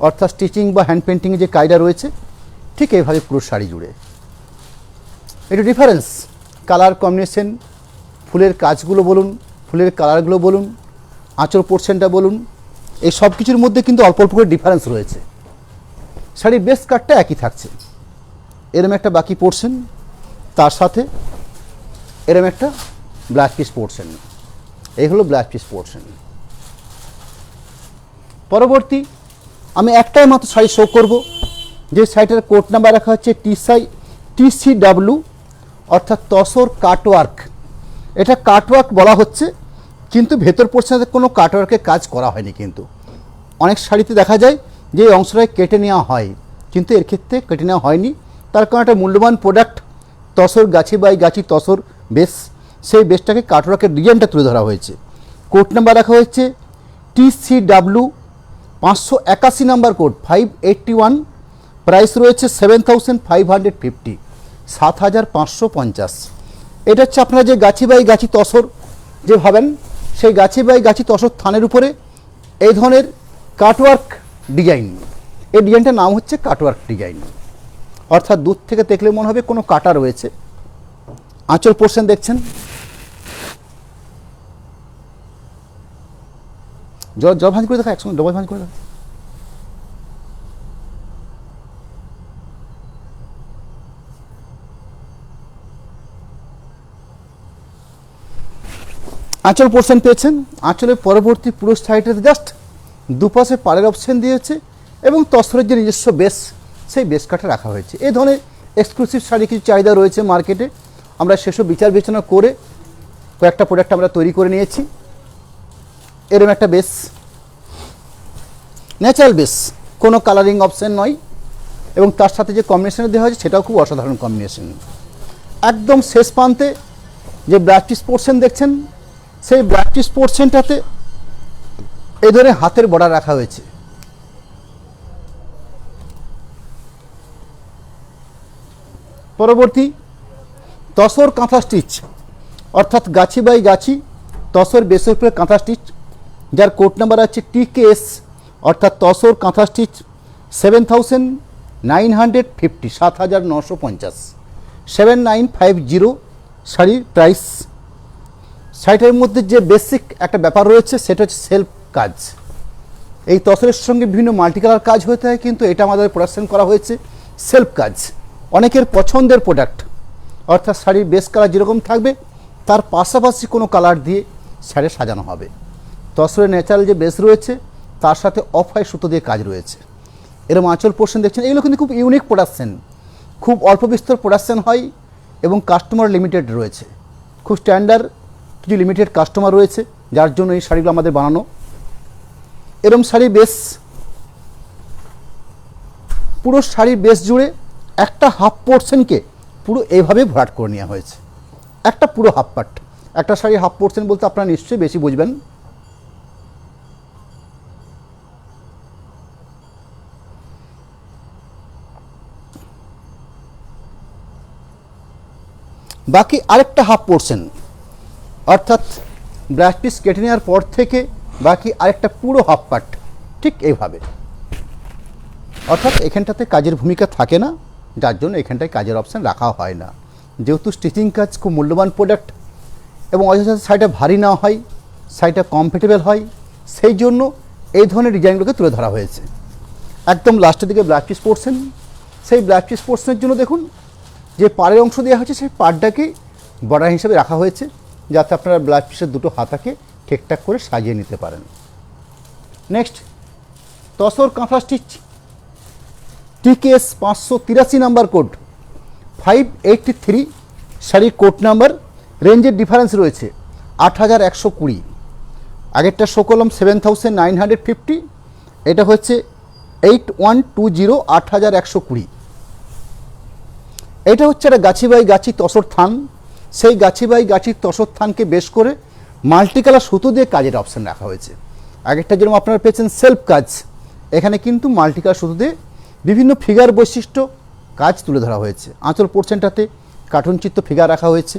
অর্থাৎ স্টিচিং বা হ্যান্ড পেন্টিংয়ে যে কায়দা রয়েছে ঠিক এইভাবে পুরো শাড়ি জুড়ে। একটু ডিফারেন্স, কালার কম্বিনেশন, ফুলের কাজগুলো বলুন, ফুলের কালারগুলো বলুন, আঁচল পোর্শনটা বলুন, এই সব কিছুর মধ্যে কিন্তু অল্প অল্প করে ডিফারেন্স রয়েছে। শাড়ির বেস কাটটা একই থাকছে, এরম একটা বাকি পোর্শন, তার সাথে এরম একটা ব্লাউজ পিস পোর্শন, এই হলো ব্লাউজ পিস পোর্শন। পরবর্তী আমি একটাই মাত্র শাড়ি শো করব, যে শাড়িটার কোড নাম্বার রাখা হচ্ছে TCW, অর্থাৎ তসর কাটওয়ার্ক। এটা কাটওয়ার্ক বলা হচ্ছে, কিন্তু ভেতর পোর্শনে কোনো কাটওয়ার্কের কাজ করা হয়নি। কিন্তু অনেক শাড়িতে দেখা যায় যে এই অংশটাকে কেটে নেওয়া হয়, কিন্তু এর ক্ষেত্রে কেটে নেওয়া হয়নি। তার কারণ একটা মূল্যবান product tussar Gachhi by Gachhi tussar base, সেই বেসটাকে কাটওয়ার্কের ডিজাইনটা তুলে ধরা হয়েছে। কোড নাম্বার রাখা হয়েছে TCW 581 নাম্বার কোড, 581, প্রাইস রয়েছে 7550, 7550। এটা হচ্ছে আপনারা যে গাছি বাই গাছি তসর যে ভাবেন, সেই গাছি বাই গাছি তসর থানের উপরে এই ধরনের কাটওয়ার্ক ডিজাইন, এই ডিজাইনটার নাম হচ্ছে কাটওয়ার্ক ডিজাইন, অর্থাৎ দূর থেকে দেখলে মনে হবে কোনো কাটা রয়েছে। আঁচল পোর্শন দেখছেন, জল ভাঁজ করে দেখা, একসঙ্গে ডবল ভাঁজ করে দেখা। আঁচল পোর্শন পেয়েছেন। আঁচলের পরবর্তী পুরো সাইডে জাস্ট দুপাশে পাড়ের অপশন দিয়েছে এবং তসরের যে নিজস্ব বেস, সেই বেস কাটে রাখা হয়েছে। এই ধরনের এক্সক্লুসিভ শাড়ি কিছু চাহিদা রয়েছে মার্কেটে, আমরা সেসব বিচার বিবেচনা করে কয়েকটা প্রোডাক্ট আমরা তৈরি করে নিয়েছি। এরকম একটা বেস, ন্যাচারাল বেস, কোনো কালারিং অপশন নয়, এবং তার সাথে যে কম্বিনেশনে দেওয়া হয়েছে সেটাও খুব অসাধারণ কম্বিনেশন। একদম শেষ প্রান্তে যে ব্লাউজ পিস পোর্শন দেখছেন, সেই ব্লাউজ পিস পোর্শনটাতে এই ধরনের হাতের বর্ডার রাখা হয়েছে। পরবর্তী তসর কাঁথা স্টিচ, অর্থাৎ গাছি বাই গাছি তসর বেসের উপরে কাঁথা স্টিচ, যার কোড নাম্বার আছে TKS, অর্থাৎ তসর কাঁথা স্টিচ 7950, 7950, 7950 শাড়ির প্রাইস। শাড়িটার মধ্যে যে বেসিক একটা ব্যাপার রয়েছে সেটা হচ্ছে সেলফ কাজ। এই তসরের সঙ্গে বিভিন্ন মাল্টি কালার কাজ হতে হয়, কিন্তু এটা আমাদের প্রোডাকশন করা হয়েছে সেলফ কাজ। অনেকের পছন্দের প্রোডাক্ট, অর্থাৎ শাড়ির বেস কালার যেরকম থাকবে তার পাশাপাশি কোনো কালার দিয়ে শাড়ি সাজানো হবে। তসরের ন্যাচারাল যে বেস রয়েছে তার সাথে অফ হোয়াইট সুতো দিয়ে কাজ রয়েছে। এরকম আঁচল পোর্শন দেখছেন, এগুলো কিন্তু খুব ইউনিক প্রোডাকশন, খুব অল্প বিস্তর প্রোডাকশন হয় এবং কাস্টমার লিমিটেড রয়েছে। খুব স্ট্যান্ডার্ড কিছু লিমিটেড কাস্টমার রয়েছে, যার জন্য এই শাড়িগুলো আমাদের বানানো। এরকম শাড়ির বেস, পুরো শাড়ির বেস জুড়ে একটা হাফ পোর্শনকে পুরো এইভাবে ভরাট করে নেওয়া হয়েছে, একটা পুরো হাফ পার্ট। একটা শাড়ির হাফ পোর্শন বলতে আপনারা নিশ্চয়ই বেশি বুঝবেন। বাকি আরেকটা হাফ পোর্শন, অর্থাৎ ব্লাউজ পিস কেটে নেওয়ার পর থেকে বাকি আরেকটা পুরো হাফ পার্ট, ঠিক এইভাবে। অর্থাৎ এখানটাতে কাজের ভূমিকা থাকে না, যার জন্য এখানটায় কাজের অপশান রাখা হয় না। যেহেতু স্টিচিং কাজ খুব মূল্যবান প্রোডাক্ট এবং অযথা শাড়িটা ভারী না হয়, শাড়িটা কমফোর্টেবল হয়, সেই জন্য এই ধরনের ডিজাইনগুলোকে তুলে ধরা হয়েছে। একদম লাস্টের দিকে ব্লাউজ পিস পোর্শন, সেই ব্লাউজ পিস পোর্শনের জন্য দেখুন যে পাড়ের অংশ দেওয়া হয়েছে সেই পাড়টাকে বর্ডার হিসেবে রাখা হয়েছে, যাতে আপনারা ব্লাউজ পিসের দুটো হাতাকে ঠিকঠাক করে সাজিয়ে নিতে পারেন। নেক্সট তসর কাঁথা স্টিচ TKS 583 নাম্বার কোড, 583 শাড়ির কোড নাম্বার। রেঞ্জের ডিফারেন্স রয়েছে 8120, আগেরটা শো করলাম 7950, এটা হচ্ছে 8120, 8120। এটা হচ্ছে একটা গাছি বাই গাছি তসর থান। সেই গাছি বাই গাছির তসর থানকে বেশ করে মাল্টি কালার সুতো দিয়ে কাজের অপশান রাখা হয়েছে। আগেরটা যেরকম আপনারা পেয়েছেন সেলফ কাজ, এখানে কিন্তু মাল্টি কালার সুতো দিয়ে বিভিন্ন ফিগার বৈশিষ্ট্য কাজ তুলে ধরা হয়েছে। আঁচল পোর্শনটাতে কার্টুন চিত্র ফিগার রাখা হয়েছে।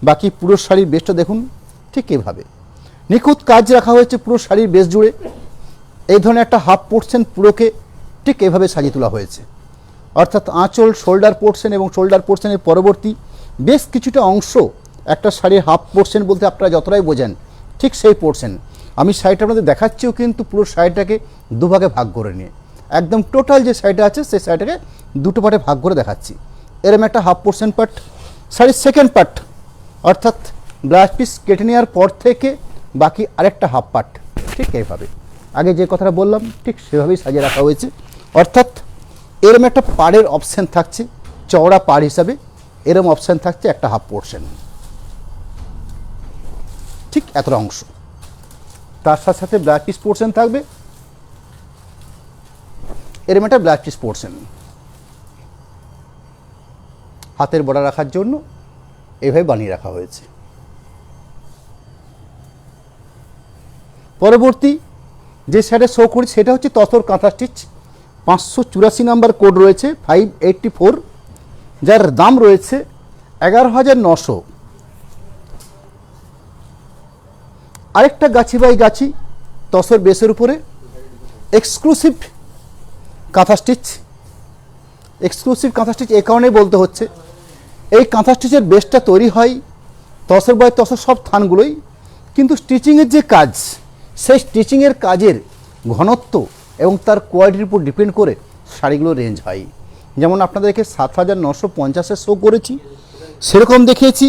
বাকি পুরো শাড়ির বেসটা দেখুন ঠিক এভাবে নিখুঁত কাজ রাখা হয়েছে পুরো শাড়ির বেস জুড়ে। এই ধরনের একটা হাফ পোর্শন পুরোকে ঠিক এভাবে সাজিয়ে তোলা হয়েছে, অর্থাৎ আঁচল, শোল্ডার পোর্শন এবং শোল্ডার পোর্শনের পরবর্তী বেশ কিছুটা অংশ একটা শাড়ির হাফ পোর্শন বলতে আপনারা যতটাই বোঝেন ঠিক সেই পোর্শন। আমি শাড়িটা আপনাদের দেখাচ্ছিও কিন্তু পুরো শাড়িটাকে দুভাগে ভাগ করে নিয়ে, একদম টোটাল যে শাড়িটা আছে সেই শাড়িটাকে দুটো পার্টে ভাগ করে দেখাচ্ছি। এরম একটা হাফ পোর্শন পার্ট, শাড়ির সেকেন্ড পার্ট, অর্থাৎ ব্লাউজ পিস কেটে নেওয়ার পর থেকে বাকি আরেকটা হাফ পার্ট ঠিক এইভাবে আগে যে কথাটা বললাম ঠিক সেভাবেই সাজিয়ে রাখা হয়েছে। অর্থাৎ এরম একটা পাড়ের অপশান থাকছে, চওড়া পাড় হিসাবে এরম অপশান থাকছে একটা হাফ পোর্শন, ঠিক এতটা অংশ। তার সাথে সাথে ব্লাউজ পিস পোর্শন থাকবে, এরম একটা ব্লাউজ পিস পোর্শন। হাতের বর্ডার রাখার জন্য এইভাবে বানিয়ে রাখা হয়েছে। পরবর্তী যে শাড়িটা শো করি সেটা হচ্ছে তসর কাঁথা স্টিচ, 584 নাম্বার কোড রয়েছে, 584, যার দাম রয়েছে 11,900। আরেকটা গাছি বাই গাছি তসর বেসের উপরে এক্সক্লুসিভ কাঁথা স্টিচ। এক্সক্লুসিভ কাঁথা স্টিচ এ কারণেই বলতে হচ্ছে, এই কাঁথা স্টিচের বেসটা তৈরি হয় তসর বাই তসর সব থানগুলোই, কিন্তু স্টিচিংয়ের যে কাজ সেই স্টিচিংয়ের কাজের ঘনত্ব এবং তার কোয়ালিটির উপর ডিপেন্ড করে শাড়িগুলো রেঞ্জ হয়। যেমন আপনাদেরকে 7,950 শো করেছি, সেরকম দেখিয়েছি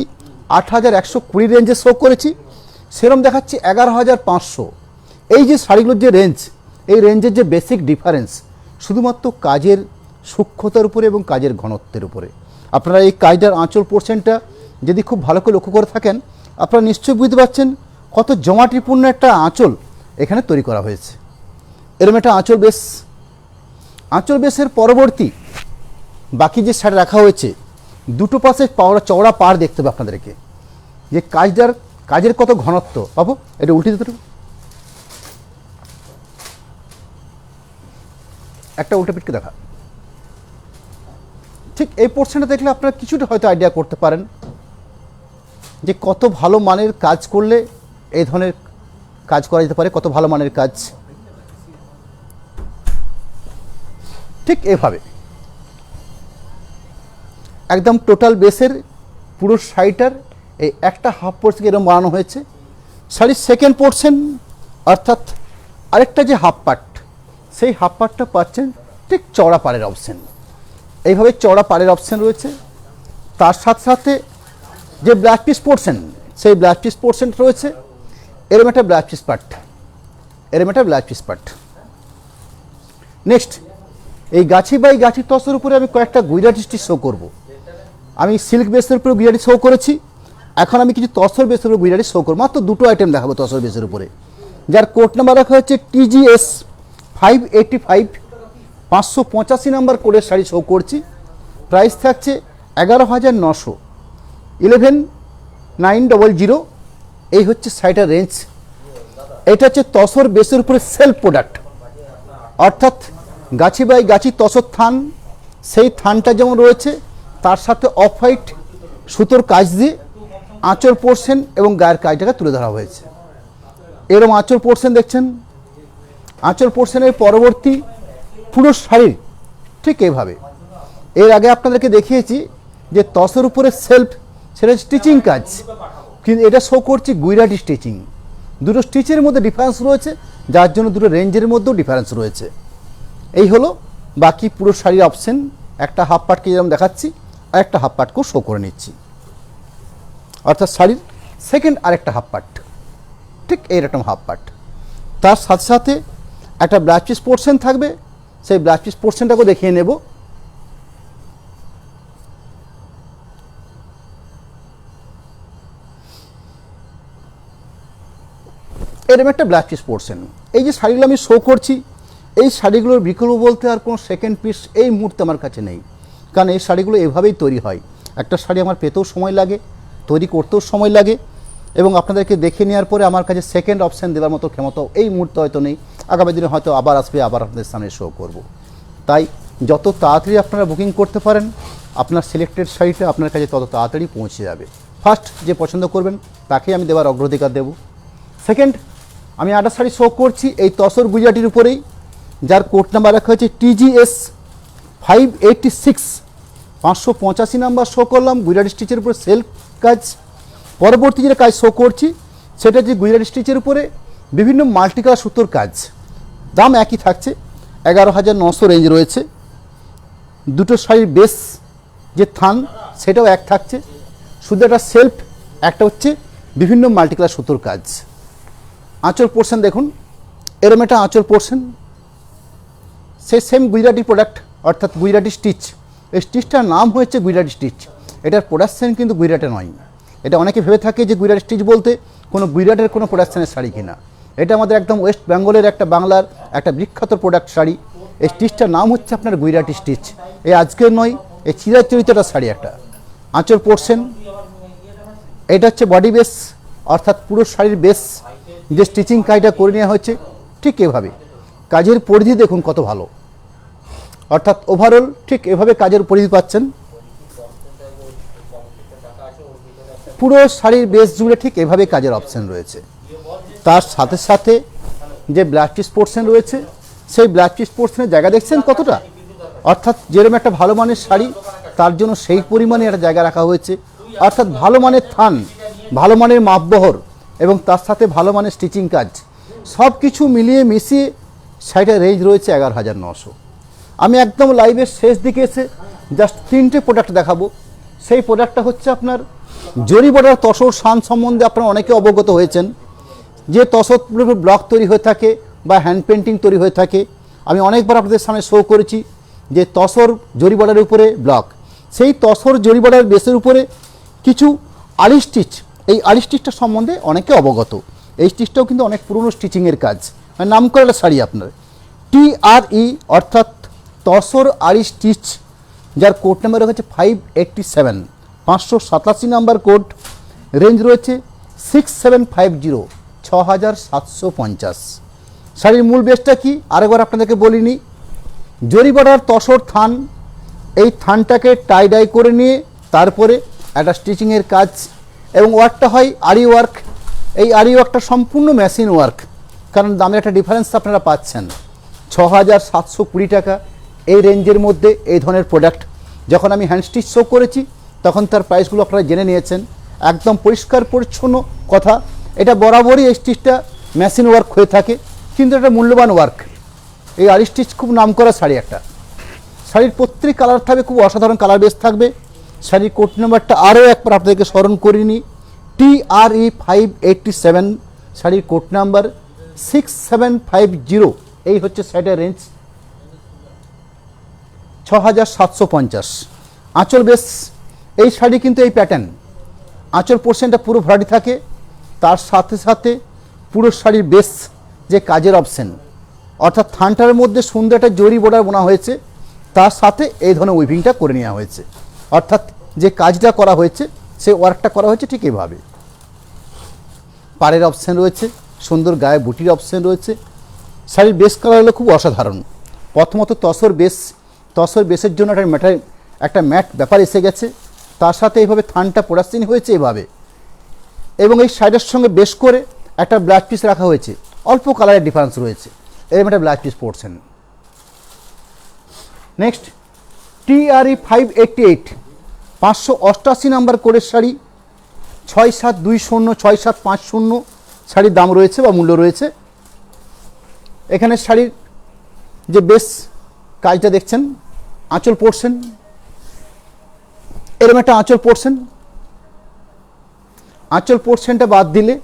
8,120 রেঞ্জে শো করেছি, সেরম দেখাচ্ছি 11,500। এই যে শাড়িগুলোর যে রেঞ্জ, এই রেঞ্জের যে বেসিক ডিফারেন্স শুধুমাত্র কাজের সূক্ষ্মতার উপরে এবং কাজের ঘনত্বের উপরে। আপনারা এই কাজটার আঁচল পোর্শনটা যদি খুব ভালো করে লক্ষ্য করে থাকেন, আপনারা নিশ্চয়ই বুঝতে পারছেন কত জমাটিপূর্ণ একটা আঁচল এখানে তৈরি করা হয়েছে। এরকম একটা আঁচল বেসের পরবর্তী বাকি যে শাড়ি রাখা হয়েছে, দুটো পাশে চওড়া পাড় দেখতে হবে আপনাদেরকে, যে কাজের কত ঘনত্ব পাবো। এটা উল্টে দিতে একটা উল্টে পিটকে দেখা। ঠিক এই পোর্শনটা দেখলে আপনারা কিছুটা হয়তো আইডিয়া করতে পারেন যে কত ভালো মানের কাজ করলে এই ধরনের কাজ করা যেতে পারে, কত ভালো মানের কাজ। ঠিক এভাবে একদম টোটাল বেসের পুরো শাড়িটার এই একটা হাফ পোর্শন এরকম বানানো হয়েছে। শাড়ির সেকেন্ড পোর্শন অর্থাৎ আরেকটা যে হাফ পার্ট, সেই হাফ পার্টটা পাচ্ছেন ঠিক চওড়া পাড়ের অপশন। এইভাবে চওড়া পাড়ের অপশন রয়েছে। তার সাথে সাথে যে ব্লাউজ পিস পোর্শন, সেই ব্লাউজ পিস পোর্শন রয়েছে এরকম একটা ব্লাউজ পিস পার্ট। নেক্সট এই গাছি বাই গাছি টসের উপরে আমি কয়েকটা গুজরাটি স্টিচ শো করব। আমি সিল্ক বেসের উপরে গুজরাটি শো করেছি, এখন আমি কিছু তসর বেসের উপরে গুজরাটি শো করবো। মাত্র দুটো আইটেম দেখাবো তসর বেসের উপরে, যার কোড নাম্বার রাখা হচ্ছে TGS 585, 585 নাম্বার কোডের শাড়ি শো করছি। প্রাইস থাকছে 11,900, 11,900। এই হচ্ছে শাড়িটার রেঞ্জ। এটা হচ্ছে তসর বেসের উপরে সেলফ প্রোডাক্ট, অর্থাৎ গাছি বাই গাছি তসর থান, সেই থানটা যেমন রয়েছে তার সাথে অফ হোয়াইট সুতোর কাজ দিয়ে আঁচল পোর্শন এবং গায়ের কাজটাকে তুলে ধরা হয়েছে। এরকম আঁচল পোর্শন দেখছেন। আঁচল পোর্শনের পরবর্তী পুরো শাড়ির ঠিক এইভাবে, এর আগে আপনাদেরকে দেখিয়েছি যে তসের উপরে সেলফ, সেটা স্টিচিং কাজ, কিন্তু এটা শো করছি গুজরাটি স্টিচিং। দুটো স্টিচের মধ্যে ডিফারেন্স রয়েছে, যার জন্য দুটো রেঞ্জের মধ্যেও ডিফারেন্স রয়েছে। এই হলো বাকি পুরো শাড়ির অপশন। একটা হাফ পার্টকে যেরকম দেখাচ্ছি আর একটা হাফ পার্টকেও শো করে নিচ্ছি, অর্থাৎ শাড়ির সেকেন্ড আরেকটা হাফ পার্ট, ঠিক এইরকম হাফ পার্ট। তার সাথে সাথে একটা ব্লাউজ পিস পোর্শন থাকবে, সেই ব্লাউজ পিস পোর্শনটাকেও দেখিয়ে নেব। এরকম একটা ব্লাউজ পিস পোর্শন। এই যে শাড়িগুলো আমি শো করছি, এই শাড়িগুলোর বিকল্প বলতে আর কোনো সেকেন্ড পিস এই মুহূর্তে আমার কাছে নেই, কারণ এই শাড়িগুলো এভাবেই তৈরি হয়। একটা শাড়ি আমার পেতেও সময় লাগে, তৈরি করতেও সময় লাগে, এবং আপনাদেরকে দেখে নেওয়ার পরে আমার কাছে সেকেন্ড অপশান দেওয়ার মতো ক্ষমতা এই মুহূর্তে হয়তো নেই। আগামী দিনে হয়তো আবার আসবে, আবার আপনাদের সামনে শো করব। তাই যত তাড়াতাড়ি আপনারা বুকিং করতে পারেন, আপনার সিলেক্টেড শাড়িটা আপনার কাছে তত তাড়াতাড়ি পৌঁছে যাবে। ফার্স্ট যে পছন্দ করবেন তাকেই আমি দেওয়ার অগ্রাধিকার দেব। সেকেন্ড, আমি একটা শাড়ি শো করছি এই তসর গুজরাটির উপরেই, যার কোড নাম্বার রাখা হয়েছে TGS 586, 585 নাম্বার শো করলাম। গুজরাটি স্টিচের উপরে সেলফ কাজ। পরবর্তী যেটা কাজ শো করছি সেটা হচ্ছে গুজরাটি স্টিচের উপরে বিভিন্ন মাল্টিকালার সুতোর কাজ। দাম একই থাকছে, 11,900 রেঞ্জ রয়েছে। দুটো শাড়ির বেস যে থান সেটাও এক থাকছে, শুধু একটা সেলফ, একটা হচ্ছে বিভিন্ন মাল্টিকালার সুতোর কাজ। আঁচল পোর্শন দেখুন, এরম একটা আঁচল পোর্শন, সেই সেম গুজরাটি প্রোডাক্ট, অর্থাৎ গুজরাটি স্টিচ। এই স্টিচটার নাম হয়েছে গুজরাটি স্টিচ, এটার প্রোডাকশান কিন্তু গুজরাটে নয়। এটা অনেকে ভেবে থাকে যে গুজরাটি স্টিচ বলতে কোনো গুজরাটের কোনো প্রোডাকশানের শাড়ি কিনা। এটা আমাদের একদম ওয়েস্ট বেঙ্গলের একটা, বাংলার একটা বিখ্যাত প্রোডাক্ট শাড়ি। এই স্টিচটার নাম হচ্ছে আপনার গুজরাটি স্টিচ। এই আজকের নয়, এই চিরাচরিতটা শাড়ি একটা। আঁচল পোর্শন, এটা হচ্ছে বডি বেস, অর্থাৎ পুরো শাড়ির বেস যে স্টিচিং কাজটা করে নেওয়া হয়েছে ঠিক এভাবে। কাজের পরিধি দেখুন কত ভালো, অর্থাৎ ওভারঅল ঠিক এভাবে কাজের পরিধি পাচ্ছেন। পুরো শাড়ির বেস জুড়ে ঠিক এভাবে কাজের অপশন রয়েছে। তার সাথে সাথে যে ব্লাউজ পিস পোর্শন রয়েছে, সেই ব্লাউজ পিস পোর্শনের জায়গা দেখছেন কতটা, অর্থাৎ যেরকম একটা ভালো মানের শাড়ি তার জন্য সেই পরিমাণে একটা জায়গা রাখা হয়েছে। অর্থাৎ ভালো মানের থান, ভালো মানের মাপবহর এবং তার সাথে ভালো মানের স্টিচিং কাজ, সব কিছু মিলিয়ে মিশিয়ে শাড়িটার রেঞ্জ রয়েছে 11,900। আমি একদম লাইভের শেষ দিকে এসে জাস্ট 3টে প্রোডাক্ট দেখাবো। সেই প্রোডাক্টটা হচ্ছে আপনার জরি বর্ডার তসর শান সম্বন্ধে আপনারা অনেকে অবগত হয়েছেন। যে তসর ব্লক তৈরি হয়ে থাকে বা হ্যান্ড পেন্টিং তৈরি হয়ে থাকে, আমি অনেকবার আপনাদের সামনে শো করেছি যে তসর জরি বর্ডারের উপরে ব্লক, সেই তসর জরি বর্ডার বেসের উপরে কিছু আড়ি স্টিচ, এই আড়ি স্টিচটা সম্বন্ধে অনেকে অবগত। এই স্টিচটাও কিন্তু অনেক পুরনো স্টিচিংয়ের কাজ, মানে নাম করা শাড়ি আপনার TRE অর্থাৎ তসর আড়ি স্টিচ, যার কোড নাম্বার রয়েছে 587, 587 নাম্বার কোড। রেঞ্জ রয়েছে 6750, 6750। শাড়ির মূল বেসটা কি আরেকবার আপনাদেরকে বলিনি, জরি বর্ডার তসর থান, এই থানটাকে টাই ডাই করে নিয়ে তারপরে একটা স্টিচিংয়ের কাজ, এবং ওয়ার্কটা হয় আরি ওয়ার্ক। এই আরি ওয়ার্কটা সম্পূর্ণ মেশিন ওয়ার্ক, কারণ দামের একটা ডিফারেন্স আপনারা পাচ্ছেন। 6720 টাকা এই রেঞ্জের মধ্যে এই ধরনের প্রোডাক্ট যখন আমি হ্যান্ড স্টিচ শো করেছি তখন তার প্রাইসগুলো আপনারা জেনে নিয়েছেন। একদম পরিষ্কার পরিচ্ছন্ন কথা, এটা বরাবরই এই স্টিচটা মেশিন ওয়ার্ক হয়ে থাকে, কিন্তু এটা মূল্যবান ওয়ার্ক। এই আরি স্টিচ খুব নামকরা শাড়ি একটা। শাড়ির প্রত্যেক কালার থাকবে, খুব অসাধারণ কালার বেস থাকবে। শাড়ির কোড নাম্বারটা আরও একবার আপনাদেরকে স্মরণ করিনি, TRE 587, শাড়ির কোড নাম্বার 6750। এই হচ্ছে শাড়িটার রেঞ্জ 6750। আঁচল বেস, এই শাড়ি কিন্তু এই প্যাটার্ন, আঁচল পোর্শনটা পুরো ভরাটি থাকে, তার সাথে সাথে পুরো শাড়ির বেস যে কাজের অপশন, অর্থাৎ থানটার মধ্যে সুন্দর একটা জরি বর্ডার বোনা হয়েছে, তার সাথে এই ধরনের উইভিংটা করে নেওয়া হয়েছে, অর্থাৎ যে কাজটা করা হয়েছে সেই ওয়ার্কটা করা হয়েছে ঠিক এইভাবে। পাড়ের অপশান রয়েছে, সুন্দর গায়ে বুটির অপশান রয়েছে। শাড়ির বেস কালার হলো খুব অসাধারণ। প্রথমত তসর বেস, তসর বেসের জন্য একটা ম্যাট ব্যাপার এসে গেছে, তার সাথে এইভাবে থানটা পোড়াস্তিনি হয়েছে এইভাবে, এবং এই শাড়িটার সঙ্গে বেশ করে একটা ব্লাউজ পিস রাখা হয়েছে, অল্প কালারের ডিফারেন্স রয়েছে, এরকম একটা ব্লাউজ পিস পড়ছেন। নেক্সট TRE 588, 588 নাম্বার কোডের শাড়ি, 6720, 6750 শাড়ির দাম রয়েছে বা মূল্য রয়েছে। এখানে শাড়ির যে বেশ কাজটা দেখছেন, আঁচল পোর্শন, এরকম একটা আঁচল পোর্শন, আঁচল পোর্শনটা বাদ দিলে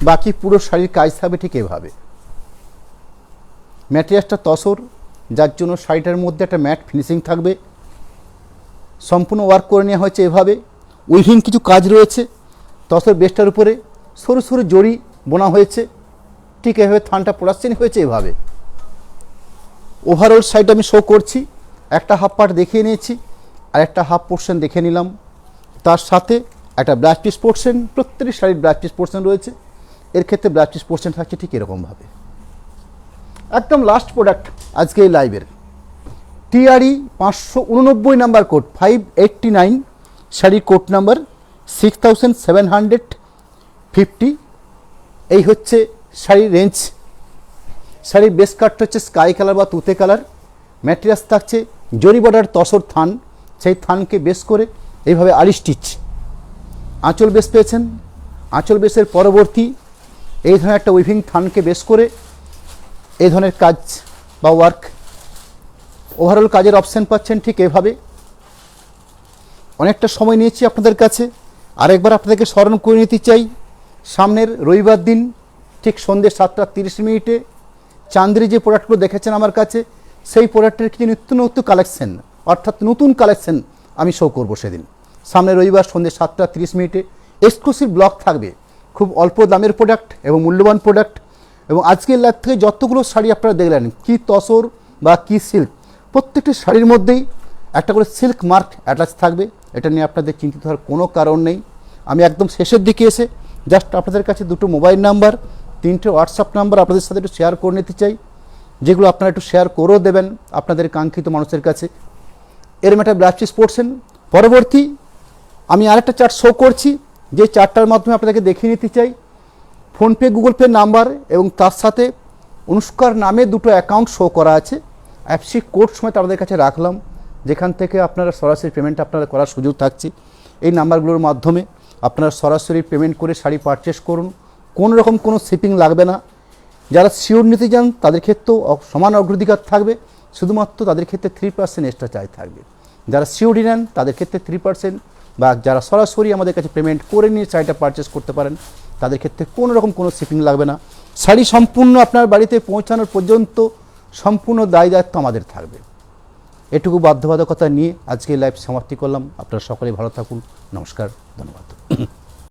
বাকি পুরো শাড়ির কাজ থাকবে ঠিক এভাবে। ম্যাটেরিয়ালসটা তসর, যার জন্য শাড়িটার মধ্যে একটা ম্যাট ফিনিশিং থাকবে, সম্পূর্ণ ওয়ার্ক করে নেওয়া হয়েছে এভাবে। উইভিং কিছু কাজ রয়েছে, তসর বেসটার উপরে সরু সরু জড়ি বোনা হয়েছে, ঠিক এভাবে থানটা পোড়াচ্ছেন হয়েছে এভাবে। ওভারঅল সাইড আমি শো করছি, একটা হাফ পার্ট দেখিয়ে নিয়েছি, আর একটা হাফ পোর্শন দেখে নিলাম, তার সাথে একটা ব্লাউজ পিস পোর্শন, প্রত্যেকটি শাড়ির ব্লাউজ পিস পোর্শন রয়েছে। এর ক্ষেত্রে ব্লাউজ পিস পোর্শন থাকছে ঠিক এরকমভাবে। একদম লাস্ট প্রোডাক্ট আজকে এই লাইভের, TRE 589 নাম্বার কোড 589, শাড়ির কোড নাম্বার 6750। এই হচ্ছে শাড়ির রেঞ্জ। শাড়ির বেস কাটটা হচ্ছে স্কাই কালার বা তুতে কালার, ম্যাটেরিয়ালস থাকছে জরি বর্ডার তসর থান, সেই থানকে বেস করে এইভাবে আড়ি স্টিচ। আঁচল বেস পেয়েছেন, আঁচল বেসের পরবর্তী এই ধরনের একটা উইভিং থানকে বেস করে এই ধরনের কাজ বা ওয়ার্ক, ওভারঅল কাজের অপশান পাচ্ছেন ঠিক এভাবে। অনেকটা সময় নিয়েছি আপনাদের কাছে, আরেকবার আপনাদেরকে স্মরণ করে নিতে চাই, সামনের রবিবার দিন ঠিক সন্ধ্যে 7:30 চান্দ্রি যে প্রোডাক্টগুলো দেখেছেন আমার কাছে, সেই প্রোডাক্টের কিছু নিত্য নতুন কালেকশন, অর্থাৎ নতুন কালেকশন আমি শো করব সেদিন। সামনের রবিবার সন্ধ্যে 7:30 এক্সক্লুসিভ ব্লগ থাকবে, খুব অল্প দামের প্রোডাক্ট এবং মূল্যবান প্রোডাক্ট। এবং আজকের লাইভ থেকে যতগুলো শাড়ি আপনারা দেখলেন, কি তসর বা কি সিল্ক, প্রত্যেকটি শাড়ির মধ্যেই একটা করে সিল্ক মার্ক অ্যাটাচ থাকবে, এটা নিয়ে আপনাদের চিন্তিত হওয়ার কোনো কারণ নেই। আমি একদম শেষের দিকে এসে জাস্ট আপনাদের কাছে দুটো মোবাইল নাম্বার, 3টে হোয়াটসঅ্যাপ নাম্বার আপনাদের সাথে একটু শেয়ার করে নিতে চাই, যেগুলো আপনারা একটু শেয়ার করেও দেবেন আপনাদের কাঙ্ক্ষিত মানুষের কাছে। এরম একটা ব্লাউজ পিস পড়ছেন। পরবর্তী আমি আরেকটা চার্ট শো করছি, যে চার্টটার মাধ্যমে আপনাদেরকে দেখিয়ে নিতে চাই ফোনপে গুগল পে নাম্বার, এবং তার সাথে অনুষ্কার নামে দুটো অ্যাকাউন্ট শো করা আছে। অ্যাপসি কোড সময় আপনাদের কাছে রাখলাম, যেখান থেকে আপনারা সরাসরি পেমেন্ট আপনারা করার সুযোগ থাকছে। এই নাম্বারগুলোর মাধ্যমে আপনারা সরাসরি পেমেন্ট করে শাড়ি পারচেস করুন, কোনো রকম কোনো শিপিং লাগবে না। যারা শিওর নিতে চান তাদের ক্ষেত্রেও সমান অগ্রাধিকার থাকবে, শুধুমাত্র তাদের ক্ষেত্রে 3% এক্সট্রা চার্জ থাকবে। যারা শিওরই নেন তাদের ক্ষেত্রে 3% বা যারা সরাসরি আমাদের কাছে পেমেন্ট করে নিয়ে শাড়িটা পারচেস করতে পারেন, তাদের ক্ষেত্রে কোনো রকম কোনো শিপিং লাগবে না। শাড়ি সম্পূর্ণ আপনার বাড়িতে পৌঁছানোর পর্যন্ত সম্পূর্ণ দায় দায়িত্ব আমাদের থাকবে। এটুকু বাধ্যবাধকতা নিয়ে আজকে লাইভ সমাপ্তি করলাম। আপনারা সকলে ভালো থাকুন। নমস্কার, ধন্যবাদ।